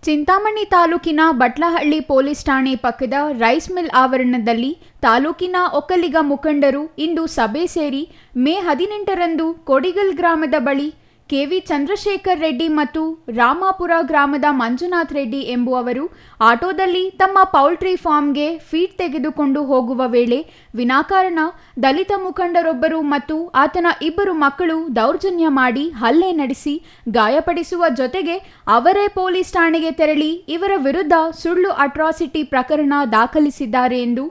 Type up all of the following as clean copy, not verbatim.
ಚಿಂತಾಮಣಿ ತಾಲೂಕಿನ ಬಟ್ಲಹಳ್ಳಿ ಪೊಲೀಸ್ ಠಾಣೆ ಪಕ್ಕದ ರೈಸ್ ಮಿಲ್ ಆವರಣದಲ್ಲಿ ತಾಲೂಕಿನ ಒಕ್ಕಲಿಗ ಮುಖಂಡರು ಇಂದು ಸಭೆ ಸೇರಿ ಮೇ 18ರಂದು ಕೊಡಿಗಲ್ ಗ್ರಾಮದ ಬಳಿ ಕೆವಿ ಚಂದ್ರಶೇಖರ್ ರೆಡ್ಡಿ ಮತ್ತು ರಾಮಾಪುರ ಗ್ರಾಮದ ಮಂಜುನಾಥ್ ರೆಡ್ಡಿ ಎಂಬುವವರು ಆಟೋದಲ್ಲಿ ತಮ್ಮ ಪೌಲ್ಟ್ರಿ ಫಾರ್ಮ್ಗೆ ಫೀಡ್ ತೆಗೆದುಕೊಂಡು ಹೋಗುವ ವೇಳೆ ವಿನಾಕಾರಣ ದಲಿತ ಮುಖಂಡರೊಬ್ಬರು ಮತ್ತು ಆತನ 2 ಮಕ್ಕಳು ದೌರ್ಜನ್ಯ ಮಾಡಿ ಹಲ್ಲೆ ನಡೆಸಿ ಗಾಯಪಡಿಸುವ ಜೊತೆಗೆ ಅವರೇ ಪೊಲೀಸ್ ಠಾಣೆಗೆ ತೆರಳಿ ಇವರ ವಿರುದ್ಧ ಸುಳ್ಳು ಅಟ್ರಾಸಿಟಿ ಪ್ರಕರಣ ದಾಖಲಿಸಿದ್ದಾರೆ ಎಂದು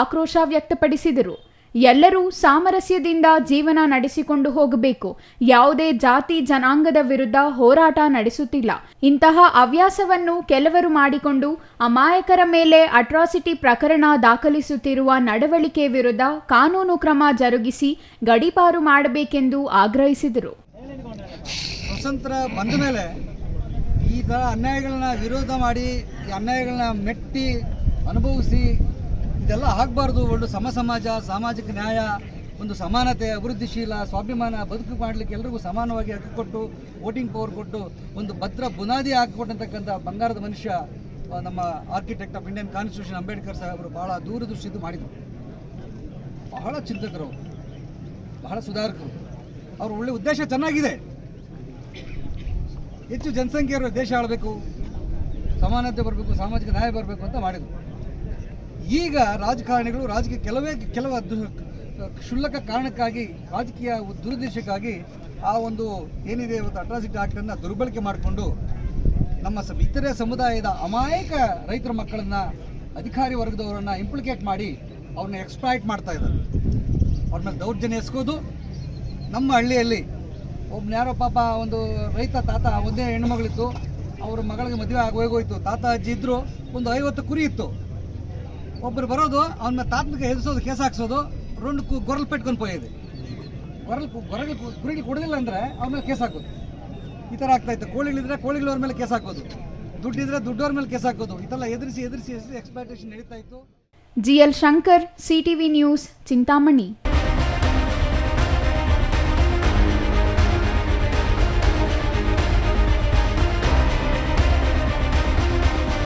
ಆಕ್ರೋಶ ವ್ಯಕ್ತಪಡಿಸಿದರು. ಎಲ್ಲರೂ ಸಾಮರಸ್ಯದಿಂದ ಜೀವನ ನಡೆಸಿಕೊಂಡು ಹೋಗಬೇಕು. ಯಾವುದೇ ಜಾತಿ ಜನಾಂಗದ ವಿರುದ್ಧ ಹೋರಾಟ ನಡೆಸುತ್ತಿಲ್ಲ. ಇಂತಹ ಹವ್ಯಾಸವನ್ನು ಕೆಲವರು ಮಾಡಿಕೊಂಡು ಅಮಾಯಕರ ಮೇಲೆ ಅಟ್ರಾಸಿಟಿ ಪ್ರಕರಣ ದಾಖಲಿಸುತ್ತಿರುವ ನಡವಳಿಕೆ ವಿರುದ್ಧ ಕಾನೂನು ಕ್ರಮ ಜರುಗಿಸಿ ಗಡೀಪಾರು ಮಾಡಬೇಕೆಂದು ಆಗ್ರಹಿಸಿದರು. ಸ್ವತಂತ್ರ ಬಂದ ಮೇಲೆ ಈ ಥರ ಅನ್ಯಾಯಗಳನ್ನ ವಿರೋಧ ಮಾಡಿ ಅನ್ಯಾಯಗಳನ್ನ ಮೆಟ್ಟಿ ಅನುಭವಿಸಿ ಇದೆಲ್ಲ ಆಗಬಾರ್ದು. ಒಂದು ಸಮಾಜ, ಸಾಮಾಜಿಕ ನ್ಯಾಯ, ಒಂದು ಸಮಾನತೆ, ಅಭಿವೃದ್ಧಿಶೀಲ, ಸ್ವಾಭಿಮಾನ ಬದುಕು ಮಾಡಲಿಕ್ಕೆ ಎಲ್ಲರಿಗೂ ಸಮಾನವಾಗಿ ಹಕ್ಕು ಕೊಟ್ಟು ವೋಟಿಂಗ್ ಪವರ್ ಕೊಟ್ಟು ಒಂದು ಭದ್ರ ಬುನಾದಿ ಹಾಕಿಕೊಟ್ಟಂತಕ್ಕಂಥ ಬಂಗಾರದ ಮನುಷ್ಯ ನಮ್ಮ architect of Indian constitution Ambedkar ಸಾಹೇಬರು ಬಹಳ ದೂರದೃಷ್ಟಿದ್ದು ಮಾಡಿದರು. ಬಹಳ ಚಿಂತಕರು, ಬಹಳ ಸುಧಾರಕರು. ಅವ್ರ ಒಳ್ಳೆ ಉದ್ದೇಶ ಚೆನ್ನಾಗಿದೆ. ಹೆಚ್ಚು ಜನಸಂಖ್ಯೆ ಇರೋ ದೇಶ ಆಳಬೇಕು, ಸಮಾನತೆ ಬರಬೇಕು, ಸಾಮಾಜಿಕ ನ್ಯಾಯ ಬರಬೇಕು ಅಂತ ಮಾಡಿದರು. ಈಗ ರಾಜಕಾರಣಿಗಳು ಕೆಲವು ಕ್ಷುಲ್ಲಕ ಕಾರಣಕ್ಕಾಗಿ, ರಾಜಕೀಯ ದುರುದ್ದೇಶಕ್ಕಾಗಿ ಆ ಒಂದು ಏನಿದೆ ಇವತ್ತು ಅಟ್ರಾಸಿಟಿ ಆಕ್ಟನ್ನು ದುರ್ಬಳಕೆ ಮಾಡಿಕೊಂಡು ನಮ್ಮ ಇತರೆ ಸಮುದಾಯದ ಅಮಾಯಕ ರೈತರ ಮಕ್ಕಳನ್ನು, ಅಧಿಕಾರಿ ವರ್ಗದವರನ್ನು ಇಂಪ್ಲಿಕೇಟ್ ಮಾಡಿ ಅವ್ರನ್ನ ಎಕ್ಸ್ಪ್ಲಾಯ್ಟ್ ಮಾಡ್ತಾ ಇದ್ದಾರೆ. ಅವ್ರ ಮೇಲೆ ದೌರ್ಜನ್ಯ ಎಸ್ಕೋದು. ನಮ್ಮ ಹಳ್ಳಿಯಲ್ಲಿ ಒಬ್ಬನ ಯಾರೋ ಪಾಪ ಒಂದು ರೈತ ತಾತ, ಒಂದೇ ಹೆಣ್ಣುಮಗಳಿತ್ತು, ಅವ್ರ ಮಗಳಿಗೆ ಮದುವೆ ಆಗೋಯ್ತು. ತಾತ ಅಜ್ಜಿ ಇದ್ದರು, ಒಂದು 50 ಕುರಿ ಇತ್ತು. ಒಬ್ಬರು ಬರೋದು, ಅವನ್ನ ತಾತ್ಮಿಕ ಎದುರಿಸೋದು, ಕೇಸ್ ಹಾಕ್ಸೋದು, ಗೊರಲ್ ಪೆಟ್ಕೊಂಡು ಪೋಯಿದೆ. ಕುರಿಗೆ ಕೊಡಲಿಲ್ಲ ಅಂದರೆ ಅವ್ರ ಮೇಲೆ ಕೇಸ್ ಹಾಕೋದು. ಈ ಥರ ಆಗ್ತಾಯಿತ್ತು. ಕೋಳಿಗಳಿದ್ರೆ ಕೋಳಿಗಳವ್ರ ಮೇಲೆ ಕೇಸ್ ಹಾಕೋದು, ದುಡ್ಡಿದ್ರೆ ದುಡ್ಡವ್ರ ಮೇಲೆ ಕೇಸ್ ಹಾಕೋದು. ಇದೆಲ್ಲ ಎದುರಿಸಿ ಎಕ್ಸ್ಪ್ಲಾಯ್ಟೇಷನ್ ನಡೀತಾ ಇತ್ತು. GL Shankar, CTV news, Chintamani.